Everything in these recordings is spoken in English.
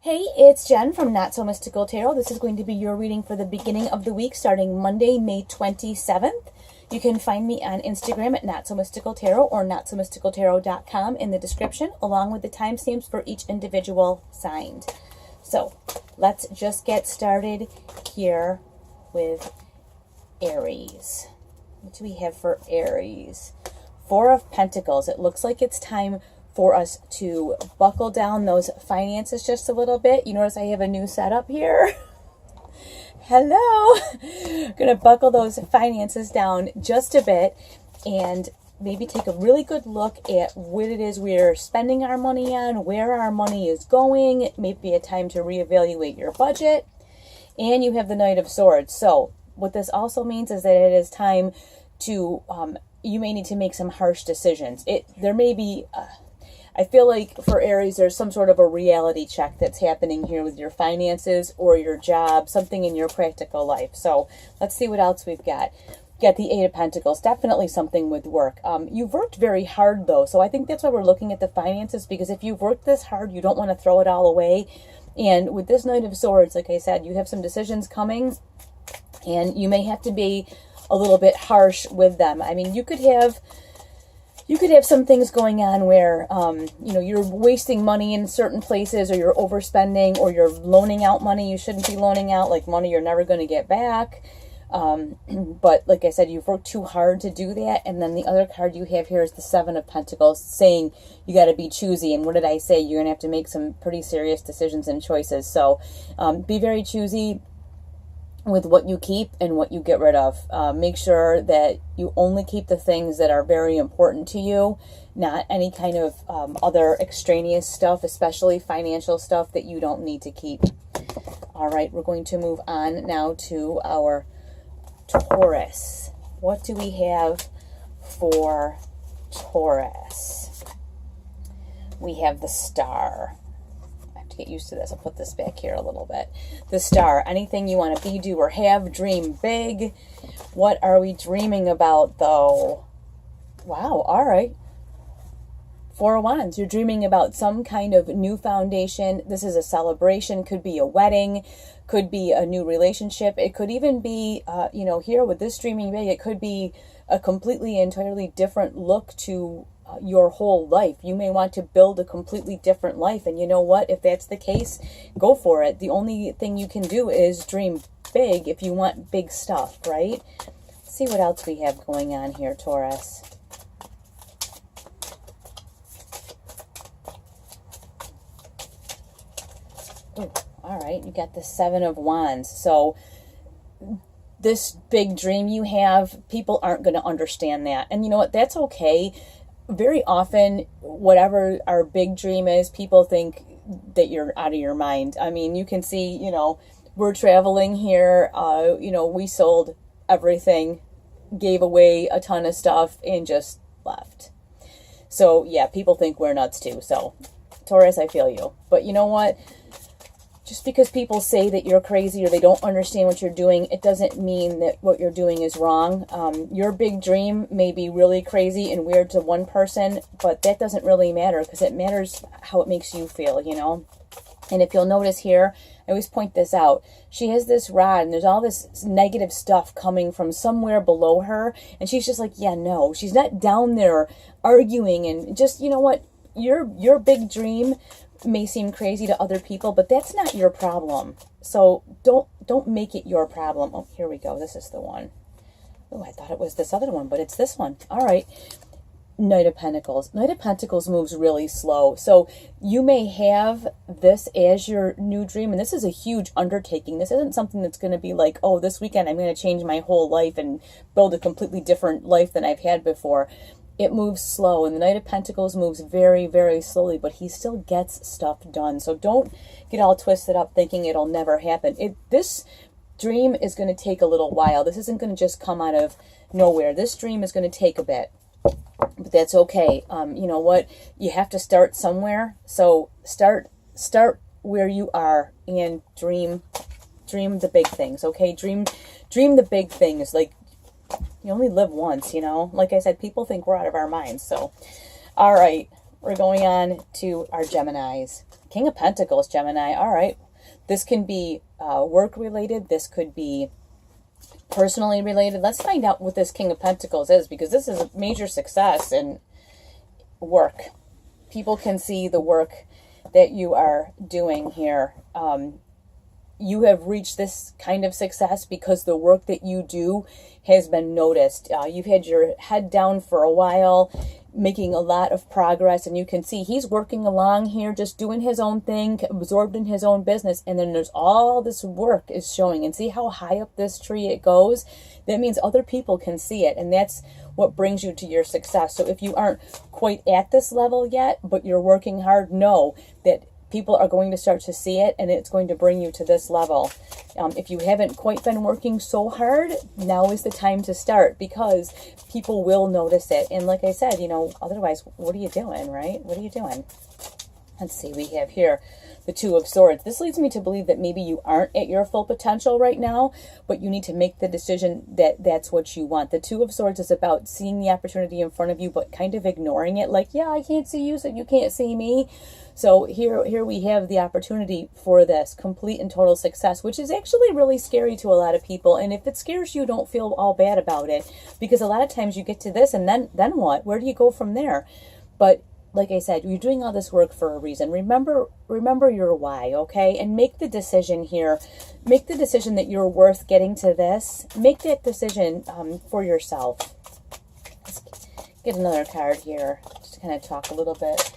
Hey, it's Jen from Not So Mystical Tarot. This is going to be your reading for the beginning of the week starting Monday, May 27th. You can find me on Instagram at Not So Mystical Tarot or notsomysticaltarot.com in the description, along with the timestamps for each individual sign. So let's just get started here with Aries. What do we have for Aries? Four of Pentacles. It looks like it's time for us to buckle down those finances just a little bit. You notice I have a new setup here. Hello. Gonna buckle those finances down just a bit and maybe take a really good look at what it is we're spending our money on, where our money is going. It may be a time to reevaluate your budget. And you have the Knight of Swords. So what this also means is that it is time to, you may need to make some harsh decisions. There may be, I feel like for Aries, there's some sort of a reality check that's happening here with your finances or your job, something in your practical life. So let's see what else we've got. Got the Eight of Pentacles, definitely something with work. You've worked very hard though, so I think that's why we're looking at the finances, because if you've worked this hard, you don't want to throw it all away. And with this Knight of Swords, like I said, you have some decisions coming and you may have to be a little bit harsh with them. I mean, you could have some things going on where, you know, you're wasting money in certain places, or you're overspending, or you're loaning out money you shouldn't be loaning out, like money you're never going to get back. But like I said, you've worked too hard to do that. And then the other card you have here is the Seven of Pentacles, saying you got to be choosy. And what did I say? You're going to have to make some pretty serious decisions and choices. So be very choosy with what you keep and what you get rid of. Make sure that you only keep the things that are very important to you, not any kind of other extraneous stuff, especially financial stuff that you don't need to keep. All right, we're going to move on now to our Taurus. What do we have for Taurus? We have the Star. Get used to this. I'll put this back here a little bit. The Star. Anything you want to be, do, or have, dream big. What are we dreaming about though? Wow. All right. Four of Wands. You're dreaming about some kind of new foundation. This is a celebration. Could be a wedding. Could be a new relationship. It could even be, you know, here with this dreaming big, it could be a completely, entirely different look to your whole life. You may want to build a completely different life, and you know what, if that's the case, go for it. The only thing you can do is dream big if you want big stuff, right? Let's see what else we have going on here, Taurus. Ooh, all right, you got the Seven of Wands. So this big dream you have, people aren't going to understand that, and you know what, that's okay. Very often, whatever our big dream is, people think that you're out of your mind. I mean, you can see, you know, we're traveling here, you know, we sold everything, gave away a ton of stuff, and just left. So, yeah, people think we're nuts too. So, Taurus, I feel you. But you know what? Just because people say that you're crazy or they don't understand what you're doing, it doesn't mean that what you're doing is wrong. Your big dream may be really crazy and weird to one person, but that doesn't really matter, because it matters how it makes you feel, you know? And if you'll notice here, I always point this out. She has this rod and there's all this negative stuff coming from somewhere below her. And she's just like, yeah, no, she's not down there arguing and just, you know what? Your big dream may seem crazy to other people, but that's not your problem. So don't make it your problem. Oh, here we go. This is the one. Oh, I thought it was this other one, but it's this one. All right. Knight of Pentacles. Knight of Pentacles moves really slow. So you may have this as your new dream, and this is a huge undertaking. This isn't something that's going to be like, oh, this weekend I'm going to change my whole life and build a completely different life than I've had before. It moves slow, and the Knight of Pentacles moves very, very slowly, but he still gets stuff done. So don't get all twisted up thinking it'll never happen. This dream is going to take a little while. This isn't going to just come out of nowhere. This dream is going to take a bit, but that's okay. You know what? You have to start somewhere. So start where you are and dream the big things, okay? Dream the big things. Like, you only live once, you know? Like I said, people think we're out of our minds. So, all right. we're going on to our Geminis. King of Pentacles, Gemini. All right. This can be work-related. This could be personally related. Let's find out what this King of Pentacles is, because this is a major success in work. People can see the work that you are doing here. You have reached this kind of success because the work that you do has been noticed. You've had your head down for a while, making a lot of progress, and you can see he's working along here, just doing his own thing, absorbed in his own business, and then there's all this work is showing. And see how high up this tree it goes? That means other people can see it, and that's what brings you to your success. So if you aren't quite at this level yet, but you're working hard, know that people are going to start to see it, and it's going to bring you to this level. If you haven't quite been working so hard, now is the time to start, because people will notice it. And like I said, you know, otherwise, what are you doing, right? What are you doing? Let's see, we have here the Two of Swords. This leads me to believe that maybe you aren't at your full potential right now, but you need to make the decision that that's what you want. The Two of Swords is about seeing the opportunity in front of you, but kind of ignoring it. Like, yeah, I can't see you, so you can't see me. So here we have the opportunity for this complete and total success, which is actually really scary to a lot of people. And if it scares you, don't feel all bad about it, because a lot of times you get to this and then what? Where do you go from there? But like I said, you're doing all this work for a reason. Remember your why, okay? And make the decision here. Make the decision that you're worth getting to this. Make that decision for yourself. Let's get another card here. Just kind of talk a little bit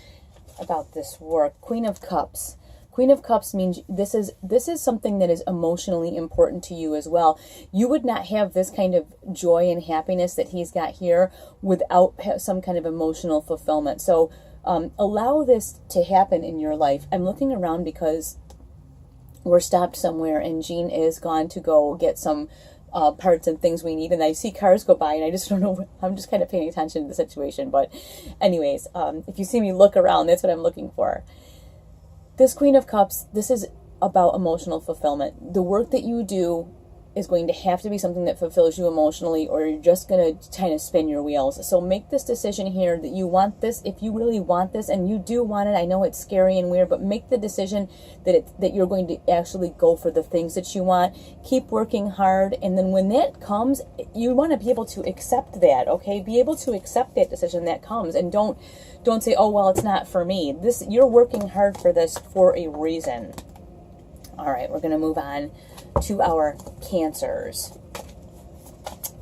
about this work. Queen of Cups. Queen of Cups means this is something that is emotionally important to you as well. You would not have this kind of joy and happiness that he's got here without some kind of emotional fulfillment. So allow this to happen in your life. I'm looking around because we're stopped somewhere and Jean is gone to go get some parts and things we need, and I see cars go by and I just don't know, I'm just kind of paying attention to the situation. But anyways, if you see me look around, that's what I'm looking for. This Queen of Cups, this is about emotional fulfillment. The work that you do is going to have to be something that fulfills you emotionally, or you're just going to kind of spin your wheels. So make this decision here that you want this. If you really want this, and you do want it, I know it's scary and weird, but make the decision that you're going to actually go for the things that you want. Keep working hard, and then when that comes, you want to be able to accept that, okay? Be able to accept that decision that comes, and don't say, oh, well, it's not for me. You're working hard for this for a reason. All right, we're going to move on to our Cancers.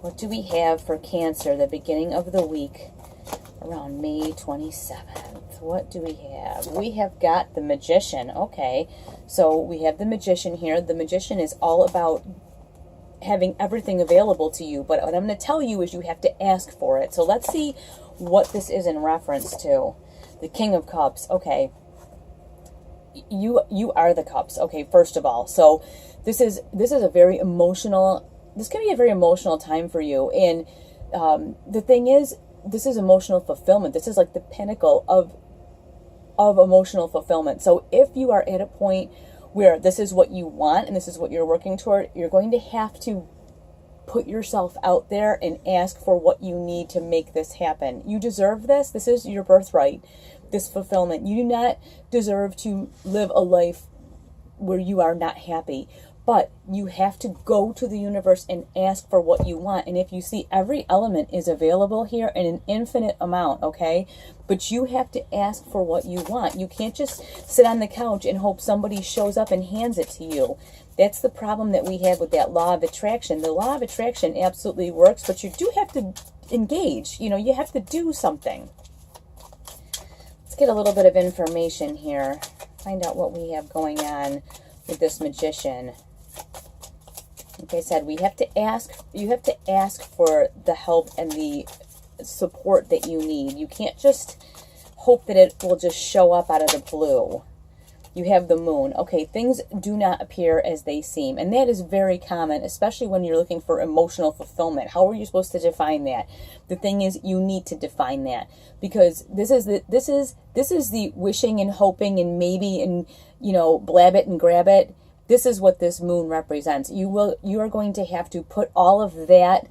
What do we have for Cancer, the beginning of the week, around May 27th? What do we have? We have got the Magician. Okay, so we have the Magician here. The Magician is all about having everything available to you, but what I'm going to tell you is you have to ask for it. So let's see what this is in reference to. The King of Cups. Okay, you are the Cups. Okay, first of all, so this is a very emotional, this can be a very emotional time for you. And the thing is, this is emotional fulfillment. This is like the pinnacle of emotional fulfillment. So if you are at a point where this is what you want and this is what you're working toward, you're going to have to put yourself out there and ask for what you need to make this happen. You deserve this. This is your birthright, this fulfillment. You do not deserve to live a life where you are not happy. But you have to go to the universe and ask for what you want. And if you see, every element is available here in an infinite amount, okay? But you have to ask for what you want. You can't just sit on the couch and hope somebody shows up and hands it to you. That's the problem that we have with that law of attraction. The law of attraction absolutely works, but you do have to engage. You know, you have to do something. Let's get a little bit of information here. Find out what we have going on with this Magician. Like I said, you have to ask for the help and the support that you need. You can't just hope that it will just show up out of the blue. You have the Moon. Okay, things do not appear as they seem, and that is very common, especially when you're looking for emotional fulfillment. How are you supposed to define that? The thing is, you need to define that, because this is the wishing and hoping and maybe and, you know, blab it and grab it. This is what this Moon represents. You are going to have to put all of that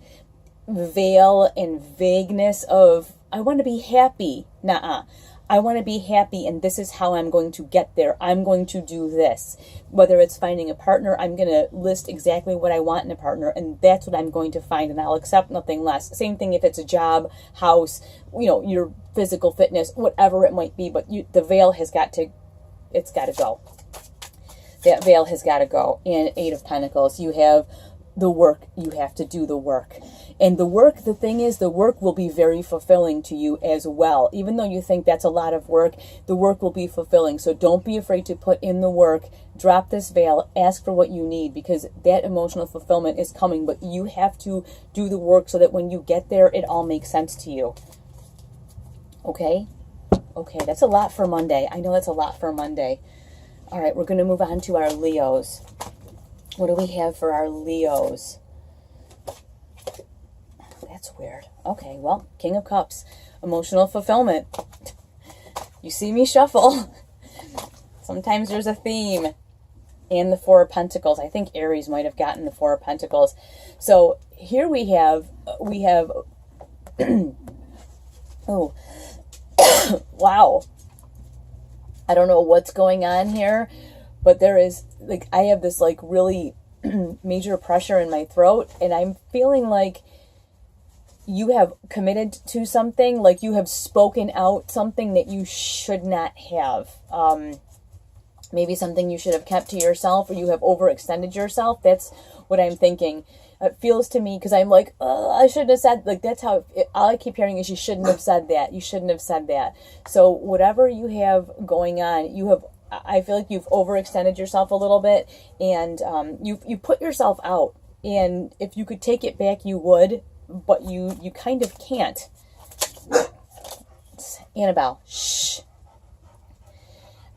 veil and vagueness of, I want to be happy. Nuh-uh. I want to be happy, and this is how I'm going to get there. I'm going to do this. Whether it's finding a partner, I'm going to list exactly what I want in a partner, and that's what I'm going to find, and I'll accept nothing less. Same thing if it's a job, house, your physical fitness, whatever it might be, but the veil has got to, it's got to go. That veil has got to go. And Eight of Pentacles, you have the work. You have to do the work. And the work, the thing is, the work will be very fulfilling to you as well. Even though you think that's a lot of work, the work will be fulfilling. So don't be afraid to put in the work. Drop this veil. Ask for what you need, because that emotional fulfillment is coming. But you have to do the work so that when you get there, it all makes sense to you. Okay? Okay, that's a lot for Monday. I know that's a lot for Monday. All right, we're going to move on to our Leos. What do we have for our Leos? That's weird. Okay, well, King of Cups, emotional fulfillment. You see me shuffle. Sometimes there's a theme. And the Four of Pentacles. I think Aries might have gotten the Four of Pentacles. So here we have oh, wow. I don't know what's going on here, but there is, like, I have this, like, really major pressure in my throat, and I'm feeling like you have committed to something, like you have spoken out something that you should not have. Maybe something you should have kept to yourself, or you have overextended yourself. That's what I'm thinking. It feels to me, because I'm like, I shouldn't have said, like, that's how, all I keep hearing is you shouldn't have said that. You shouldn't have said that. So whatever you have going on, I feel like you've overextended yourself a little bit, and you put yourself out. And if you could take it back, you would, but you kind of can't. Annabelle, shh.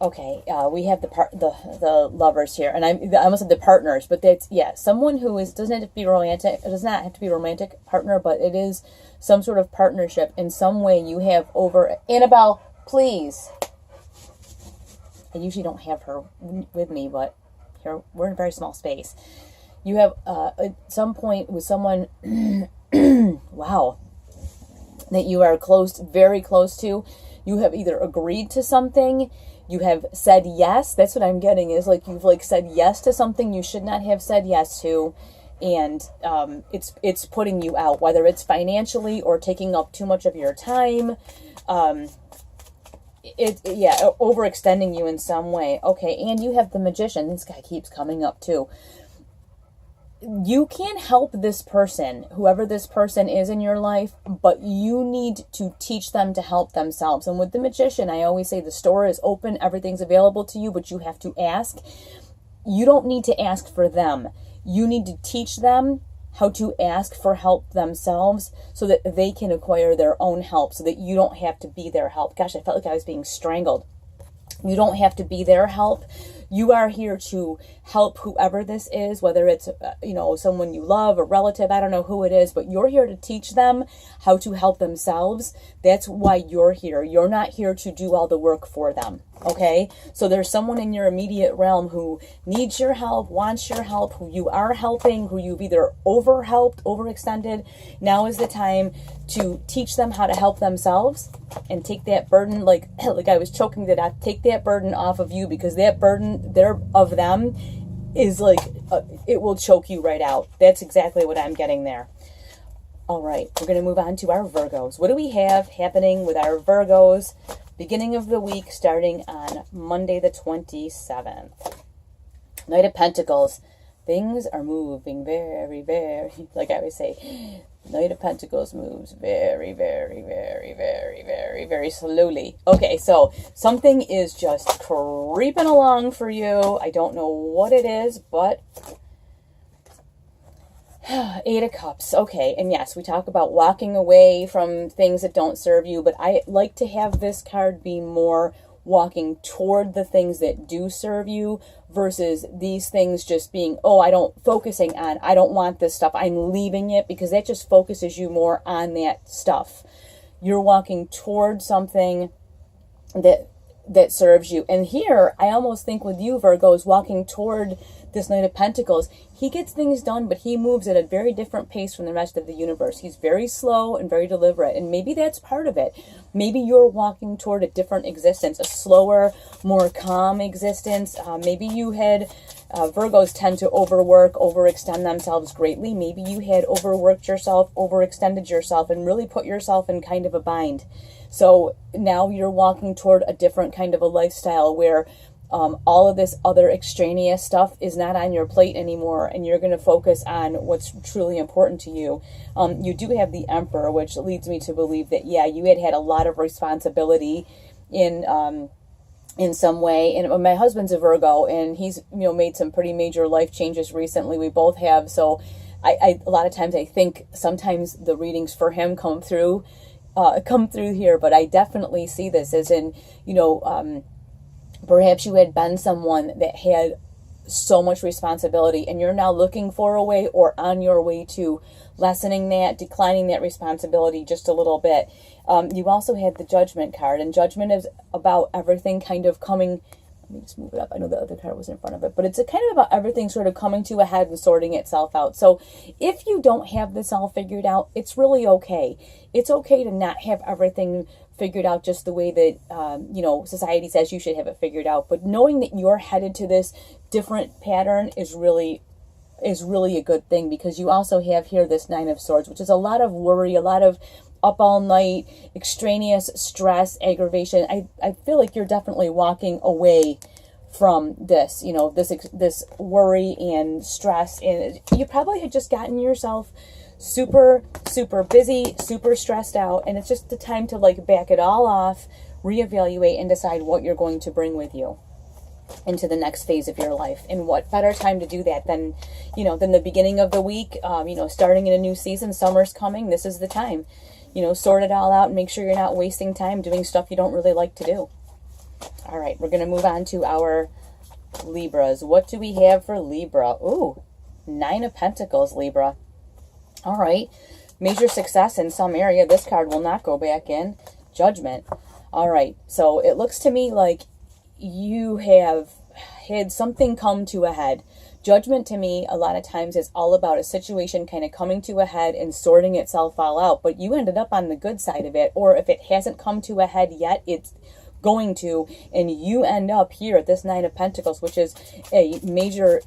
Okay, we have the lovers here, and I almost said the partners, but that's, yeah, someone who doesn't have to be romantic. It does not have to be a romantic partner, but it is some sort of partnership in some way. You have over Annabelle, please. I usually don't have her with me, but here we're in a very small space. You have at some point with someone, wow, that you are close, very close to. You have either agreed to something. You have said yes. That's what I'm getting, is like you've like said yes to something you should not have said yes to, and it's putting you out, whether it's financially or taking up too much of your time. Overextending you in some way. Okay, and you have the Magician. This guy keeps coming up too. You can't help this person, whoever this person is in your life, but you need to teach them to help themselves. And with the Magician, I always say the store is open, everything's available to you, but you have to ask. You don't need to ask for them. You need to teach them how to ask for help themselves so that they can acquire their own help, so that you don't have to be their help. Gosh, I felt like I was being strangled. You don't have to be their help. You are here to help whoever this is, whether it's, someone you love, a relative, I don't know who it is, but you're here to teach them how to help themselves. That's why you're here. You're not here to do all the work for them. Okay? So there's someone in your immediate realm who needs your help, wants your help, who you are helping, who you've either overhelped, overextended. Now is the time to teach them how to help themselves and take that burden, like I was choking to death, take that burden off of you, because that burden there of them is like, it will choke you right out. That's exactly what I'm getting there. All right, we're going to move on to our Virgos. What do we have happening with our Virgos? Beginning of the week, starting on Monday the 27th. Knight of Pentacles. Things are moving very, very, like I always say, Knight of Pentacles moves very, very, very, very, very, very slowly. Okay, so something is just creeping along for you. I don't know what it is, but Eight of Cups. Okay, and yes, we talk about walking away from things that don't serve you, but I like to have this card be more walking toward the things that do serve you versus these things just being, I don't want this stuff, I'm leaving it, because that just focuses you more on that stuff. You're walking toward something that that serves you. And here, I almost think with you, Virgos, walking toward this Knight of Pentacles, he gets things done, but he moves at a very different pace from the rest of the universe. He's very slow and very deliberate, and maybe that's part of it. Maybe you're walking toward a different existence, a slower, more calm existence. Maybe you had, Virgos tend to overextend themselves greatly. Maybe you had overworked yourself, overextended yourself, and really put yourself in kind of a bind. So now you're walking toward a different kind of a lifestyle where all of this other extraneous stuff is not on your plate anymore, and you're going to focus on what's truly important to you. You do have the Emperor, which leads me to believe that, yeah, you had a lot of responsibility in some way. And my husband's a Virgo, and he's, made some pretty major life changes recently. We both have. So a lot of times I think sometimes the readings for him come through here, but I definitely see this as in, perhaps you had been someone that had so much responsibility, and you're now looking for a way or on your way to lessening that, declining that responsibility just a little bit. You also had the Judgment card, and Judgment is about everything kind of coming. Let me just move it up. I know the other card was in front of it, but it's kind of about everything sort of coming to a head and sorting itself out. So if you don't have this all figured out, it's really okay. It's okay to not have everything figured out just the way that, society says you should have it figured out. But knowing that you're headed to this different pattern is really a good thing, because you also have here this Nine of Swords, which is a lot of worry, a lot of up all night, extraneous stress, aggravation. I feel like you're definitely walking away from this, this worry and stress. And you probably had just gotten yourself super, super busy, super stressed out. And it's just the time to back it all off, reevaluate, and decide what you're going to bring with you into the next phase of your life. And what better time to do that than the beginning of the week, starting in a new season. Summer's coming. This is the time. Sort it all out and make sure you're not wasting time doing stuff you don't really like to do. All right, we're going to move on to our Libras. What do we have for Libra? Ooh, Nine of Pentacles, Libra. All right, major success in some area. This card will not go back in. Judgment. All right, so it looks to me like you have had something come to a head. Judgment to me a lot of times is all about a situation kind of coming to a head and sorting itself all out, but you ended up on the good side of it. Or if it hasn't come to a head yet, it's going to, and you end up here at this Nine of Pentacles, which is a major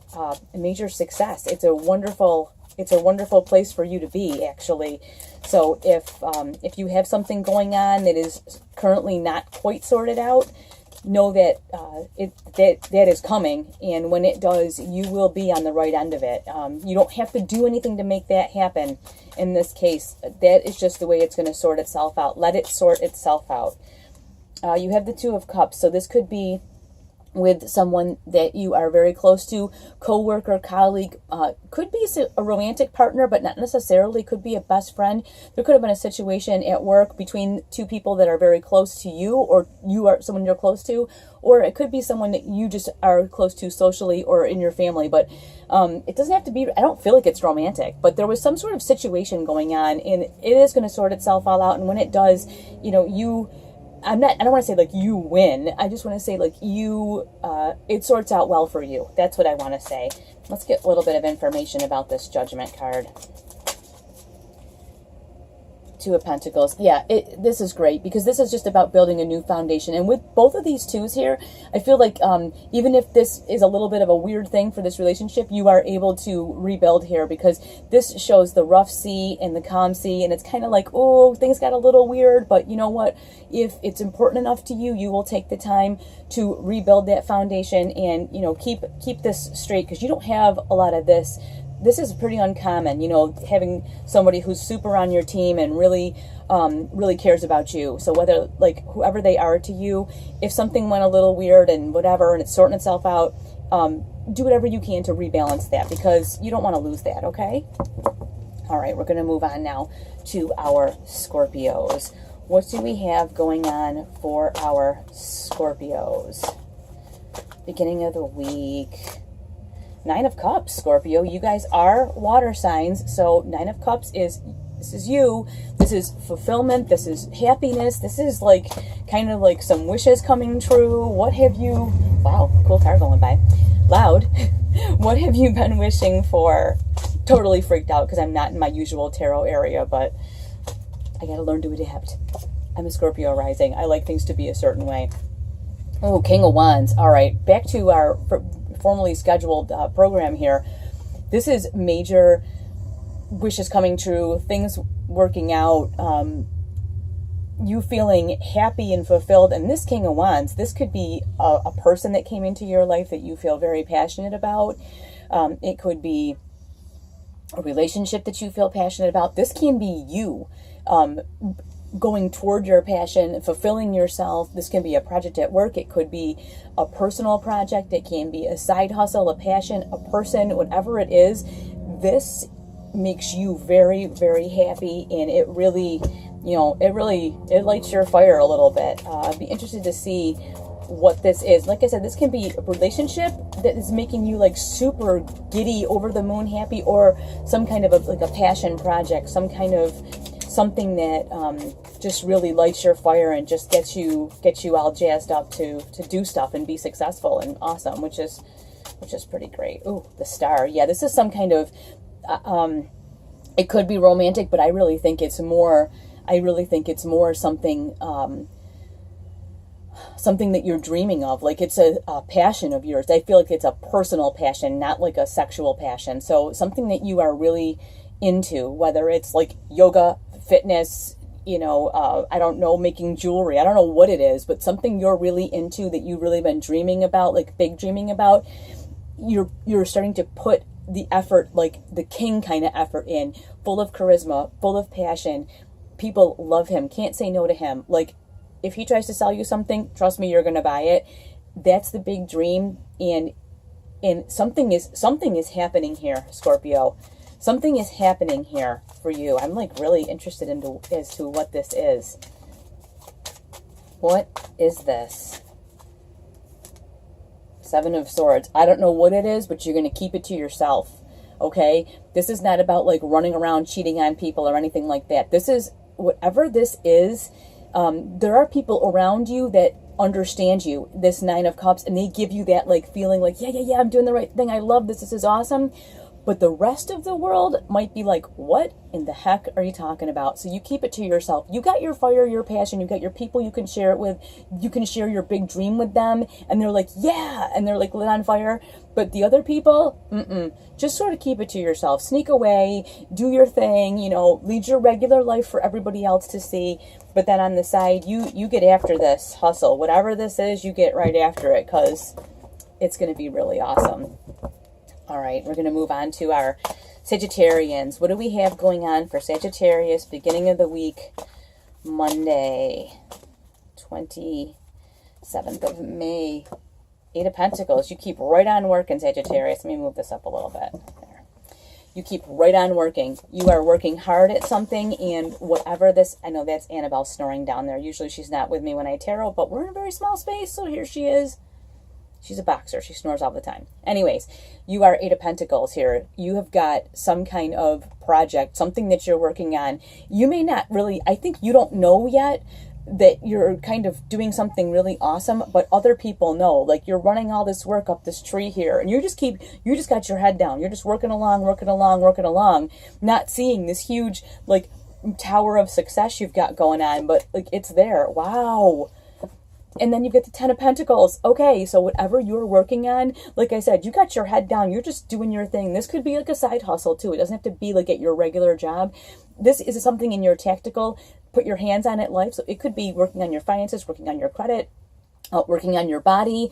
success. It's a wonderful place for you to be, actually. So if you have something going on that is currently not quite sorted out, know that that is coming, and when it does, you will be on the right end of it. You don't have to do anything to make that happen. In this case, that is just the way it's going to sort itself out. Let it sort itself out. You have the Two of Cups, so this could be with someone that you are very close to, co-worker, colleague, could be a romantic partner, but not necessarily. Could be a best friend. There could have been a situation at work between two people that are very close to you, or you are someone you're close to, or it could be someone that you just are close to socially or in your family. But it doesn't have to be, I don't feel like it's romantic, but there was some sort of situation going on, and it is going to sort itself all out. And when it does, I don't want to say you win. I just want to say it sorts out well for you. That's what I want to say. Let's get a little bit of information about this Judgment card. Two of Pentacles. Yeah, this is great, because this is just about building a new foundation. And with both of these twos here, I feel like even if this is a little bit of a weird thing for this relationship, you are able to rebuild here, because this shows the rough sea and the calm sea. And it's kind of like, oh, things got a little weird, but you know what? If it's important enough to you, you will take the time to rebuild that foundation and, keep this straight, because you don't have a lot of this. This is pretty uncommon, having somebody who's super on your team and really cares about you. So whether, whoever they are to you, if something went a little weird and whatever, and it's sorting itself out, do whatever you can to rebalance that, because you don't want to lose that, okay? All right, we're going to move on now to our Scorpios. What do we have going on for our Scorpios? Beginning of the week. Nine of Cups, Scorpio. You guys are water signs, so Nine of Cups is This is you. This is fulfillment. This is happiness. This is like kind of like some wishes coming true. What have you, wow, cool car going by, loud. What have you been wishing for? Totally freaked out because I'm not in my usual tarot area, but I gotta learn to adapt. I'm a Scorpio rising. I like things to be a certain way. Oh, King of Wands. All right, back to our formally scheduled program here. This is major wishes coming true, things working out, you feeling happy and fulfilled. And this King of Wands, this could be a person that came into your life that you feel very passionate about. It could be a relationship that you feel passionate about. This can be you going toward your passion, fulfilling yourself. This can be a project at work. It could be a personal project. It can be a side hustle, a passion, a person, whatever it is. This makes you very, very happy, and it really, it lights your fire a little bit. I'd be interested to see what this is. Like I said, this can be a relationship that is making you like super giddy, over the moon happy, or some kind of a passion project, some kind of something that just really lights your fire and just gets you all jazzed up to do stuff and be successful and awesome, which is pretty great. Ooh, the Star. Yeah, this is some kind of it could be romantic, but I really think it's more something something that you're dreaming of. Like it's a passion of yours. I feel like it's a personal passion, not like a sexual passion. So something that you are really into, whether it's like yoga, fitness, I don't know, making jewelry. I don't know what it is, but something you're really into that you've really been dreaming about, like big dreaming about. You're starting to put the effort, like the king kind of effort in, full of charisma, full of passion. People love him, can't say no to him. Like if he tries to sell you something, trust me, you're going to buy it. That's the big dream. And something is happening here, Scorpio. Something is happening here for you. I'm like really interested as to what this is. What is this? Seven of Swords. I don't know what it is, but you're going to keep it to yourself. Okay? This is not about like running around cheating on people or anything like that. This is, whatever this is, there are people around you that understand you, this Nine of Cups, and they give you that like feeling like, yeah, I'm doing the right thing. I love this. This is awesome. But the rest of the world might be like, what in the heck are you talking about? So you keep it to yourself. You got your fire, your passion. You got your people you can share it with. You can share your big dream with them. And they're like, yeah. And they're like lit on fire. But the other people, just sort of keep it to yourself. Sneak away. Do your thing. Lead your regular life for everybody else to see. But then on the side, you get after this hustle. Whatever this is, you get right after it, because it's going to be really awesome. All right, we're going to move on to our Sagittarians. What do we have going on for Sagittarius, beginning of the week, Monday, 27th of May? Eight of Pentacles. You keep right on working, Sagittarius. Let me move this up a little bit. There. You keep right on working. You are working hard at something, and whatever this, I know that's Annabelle snoring down there. Usually she's not with me when I tarot, but we're in a very small space, so here she is. She's a boxer. She snores all the time. Anyways, you are Eight of Pentacles here. You have got some kind of project, something that you're working on. You may not really, I think you don't know yet that you're kind of doing something really awesome, but other people know. Like you're running all this work up this tree here, and you just got your head down. You're just working along, not seeing this huge like tower of success you've got going on, but like it's there. Wow. And then you get the Ten of Pentacles. Okay, so whatever you're working on, like I said, you got your head down. You're just doing your thing. This could be like a side hustle too. It doesn't have to be like at your regular job. This is something in your tactical, put your hands on it life. So it could be working on your finances, working on your credit, working on your body,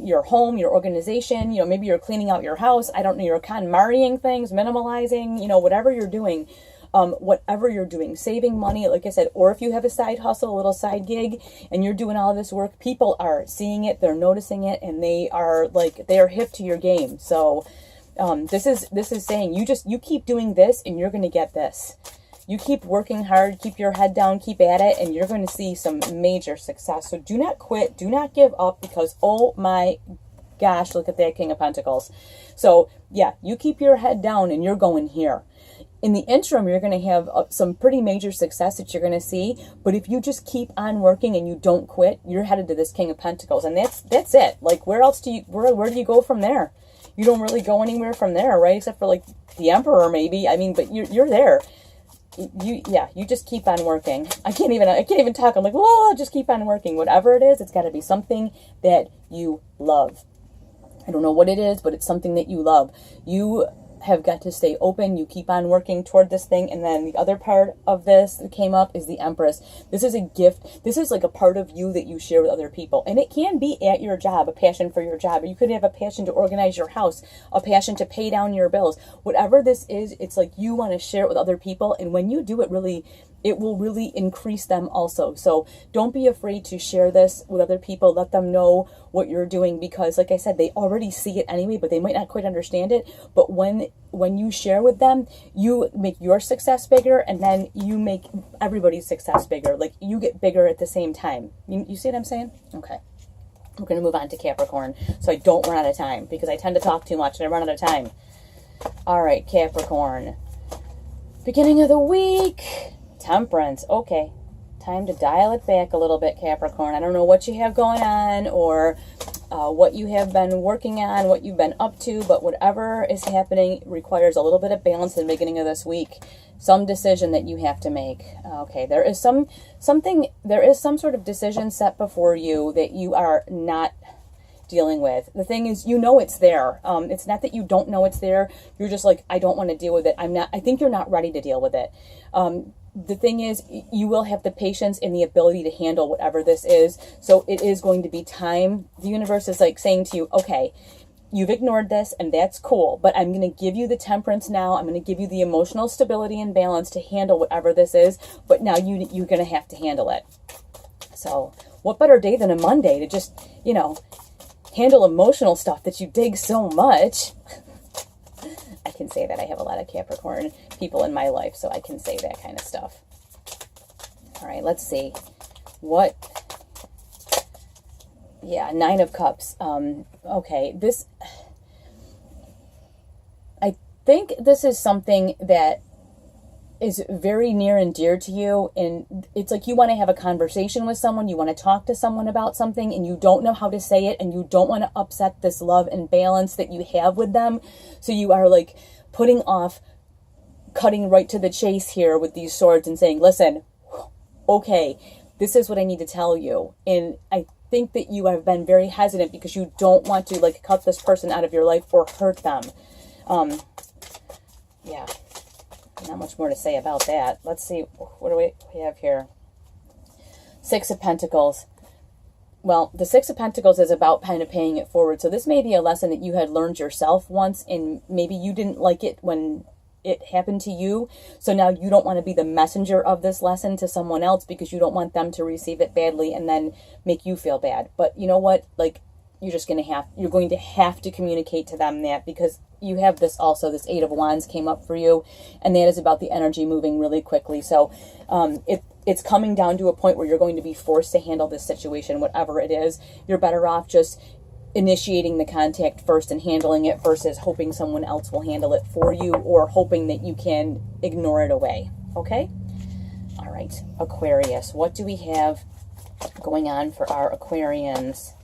your home, your organization. Maybe you're cleaning out your house. I don't know. You're KonMariing things, minimalizing, whatever you're doing. Whatever you're doing, saving money, like I said, or if you have a side hustle, a little side gig, and you're doing all of this work, people are seeing it, they're noticing it, and they are hip to your game. So this is saying you keep doing this, and you're going to get this. You keep working hard, keep your head down, keep at it, and you're going to see some major success. So do not quit, do not give up, because oh my gosh, look at that King of Pentacles. So yeah, you keep your head down, and you're going here. in the interim, you're going to have some pretty major success that you're going to see. But if you just keep on working and you don't quit, you're headed to this King of Pentacles. And that's it. Like, where else do you, where do you go from there? You don't really go anywhere from there, right? Except for like the Emperor maybe. I mean, but you're there. You just keep on working. I can't even talk. I'm like, whoa, just keep on working. Whatever it is, it's got to be something that you love. I don't know what it is, but it's something that you love. You have got to stay open. You keep on working toward this thing. And then the other part of this that came up is the Empress. This is a gift. This is like a part of you that you share with other people. And it can be at your job, a passion for your job. Or you could have a passion to organize your house, a passion to pay down your bills. Whatever this is, it's like you want to share it with other people. And when you do it, it will really increase them also. So don't be afraid to share this with other people. Let them know what you're doing, because like I said, they already see it anyway, but they might not quite understand it. But when you share with them, you make your success bigger, and then you make everybody's success bigger. Like, you get bigger at the same time. You see what I'm saying? Okay. We're going to move on to Capricorn so I don't run out of time, because I tend to talk too much and I run out of time. All right, Capricorn. Beginning of the week. Temperance. Okay. Time to dial it back a little bit, Capricorn. I don't know what you have going on, or what you have been working on, what you've been up to, but whatever is happening requires a little bit of balance in the beginning of this week. Some decision that you have to make. Okay, there is some sort of decision set before you that you are not dealing with. The thing is, you know it's there. It's not that you don't know it's there. You're just like, I don't want to deal with it. I think you're not ready to deal with it. The thing is, you will have the patience and the ability to handle whatever this is. So it is going to be time. The universe is like saying to you, okay, you've ignored this and that's cool, but I'm going to give you the temperance now. I'm going to give you the emotional stability and balance to handle whatever this is. But now you're going to have to handle it. So what better day than a Monday to just, handle emotional stuff that you dig so much. I can say that I have a lot of Capricorn people in my life, so I can say that kind of stuff. All right, let's see. Nine of Cups. Okay, I think this is something that is very near and dear to you, and it's like you want to have a conversation with someone, you want to talk to someone about something, and you don't know how to say it, and you don't want to upset this love and balance that you have with them, so you are like putting off cutting right to the chase here with these swords and saying, listen, okay, this is what I need to tell you. And I think that you have been very hesitant because you don't want to like cut this person out of your life or hurt them. Yeah. Not much more to say about that. Let's see. What do we have here? Six of Pentacles. Well, the Six of Pentacles is about kind of paying it forward. So this may be a lesson that you had learned yourself once, and maybe you didn't like it when it happened to you. So now you don't want to be the messenger of this lesson to someone else because you don't want them to receive it badly and then make you feel bad. But you know what? Like, you're going to have to communicate to them that, because you have this also, this Eight of Wands came up for you, and that is about the energy moving really quickly. So it's coming down to a point where you're going to be forced to handle this situation, whatever it is. You're better off just initiating the contact first and handling it versus hoping someone else will handle it for you, or hoping that you can ignore it away. Okay? All right, Aquarius. What do we have going on for our Aquarians?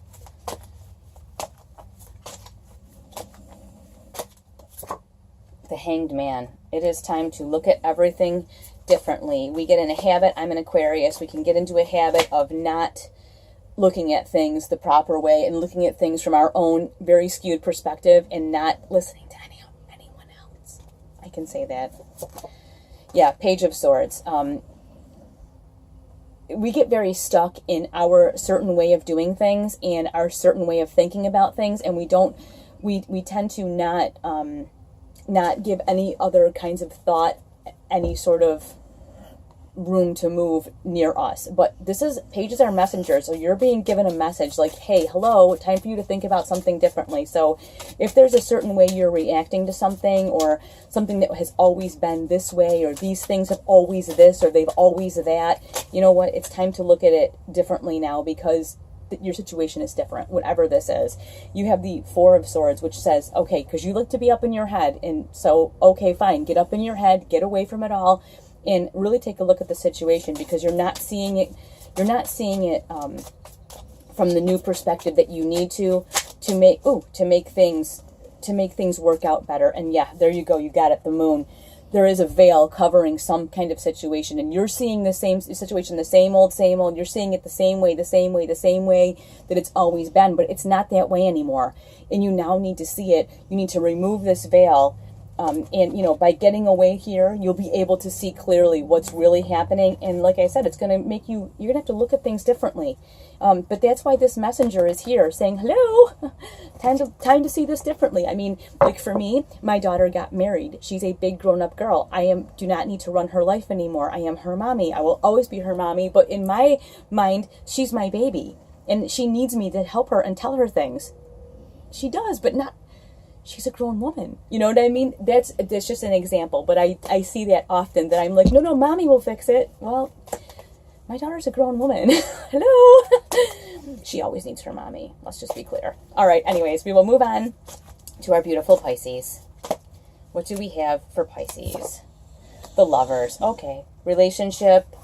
The Hanged Man. It is time to look at everything differently. We get in a habit. I'm an Aquarius. We can get into a habit of not looking at things the proper way and looking at things from our own very skewed perspective and not listening to anyone else. I can say that. Yeah, Page of Swords. We get very stuck in our certain way of doing things and our certain way of thinking about things, and we tend to not give any other kinds of thought any sort of room to move near us. But pages are messengers, so you're being given a message like, hey, hello, time for you to think about something differently. So if there's a certain way you're reacting to something, or something that has always been this way, or these things have always this, or they've always that, you know what, it's time to look at it differently now, because your situation is different, whatever this is. You have the Four of Swords, which says, okay, because you like to be up in your head. And so, okay, fine, get up in your head, get away from it all, and really take a look at the situation, because you're not seeing it. You're not seeing it from the new perspective that you need to make things work out better. And yeah, there you go. You got it. The Moon. There is a veil covering some kind of situation, and you're seeing the same situation, the same old. You're seeing it the same way that it's always been, but it's not that way anymore. And you now need to see it. You need to remove this veil. And, you know, by getting away here, you'll be able to see clearly what's really happening. And like I said, it's going to make you're going to have to look at things differently. But that's why this messenger is here saying, hello, time to see this differently. I mean, like for me, my daughter got married. She's a big grown-up girl. Do not need to run her life anymore. I am her mommy. I will always be her mommy. But in my mind, she's my baby. And she needs me to help her and tell her things. She does, but not... She's a grown woman. You know what I mean? That's just an example, but I see that often, that I'm like, no, mommy will fix it. Well, my daughter's a grown woman. Hello? She always needs her mommy. Let's just be clear. All right, anyways, we will move on to our beautiful Pisces. What do we have for Pisces? The Lovers. Okay. Relationship.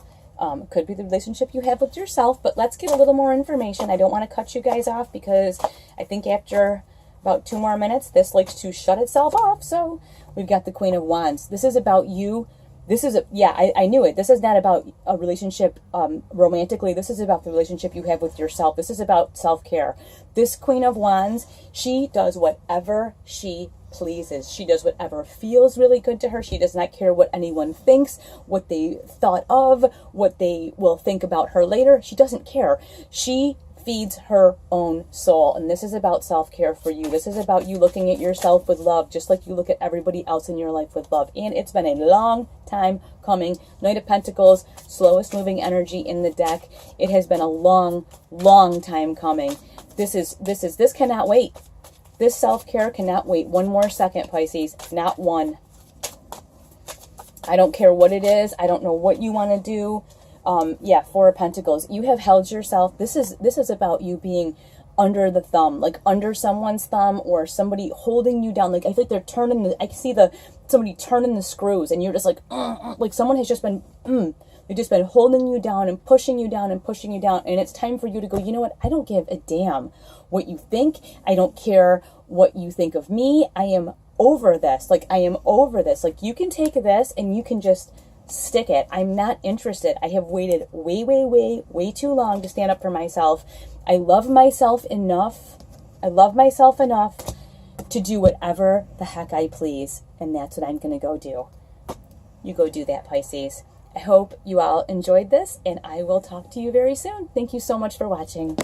Could be the relationship you have with yourself, but let's get a little more information. I don't want to cut you guys off, because I think after... about 2 more minutes, this likes to shut itself off. So we've got the Queen of Wands. This is about you. I knew it. This is not about a relationship romantically. This is about the relationship you have with yourself. This is about self-care. This Queen of Wands, she does whatever she pleases. She does whatever feels really good to her. She does not care what anyone thinks, what they thought of, what they will think about her later. She doesn't care. She feeds her own soul. And this is about self-care for you. This is about you looking at yourself with love, just like you look at everybody else in your life with love. And it's been a long time coming. Knight of Pentacles, slowest moving energy in the deck. It has been a long, long time coming. This cannot wait. This self-care cannot wait 1 more second, Pisces. Not one. I don't care what it is. I don't know what you want to do. Yeah, Four of Pentacles. You have held yourself. This is about you being under the thumb, like under someone's thumb, or somebody holding you down. Like I think they're turning I see somebody turning the screws, and you're just like someone has just been, they've just been holding you down and pushing you down and pushing you down. And it's time for you to go, you know what? I don't give a damn what you think. I don't care what you think of me. I am over this. I am over this. You can take this and you can just stick it. I'm not interested. I have waited way too long to stand up for myself. I love myself enough. To do whatever the heck I please. And that's what I'm going to go do. You go do that, Pisces. I hope you all enjoyed this, and I will talk to you very soon. Thank you so much for watching.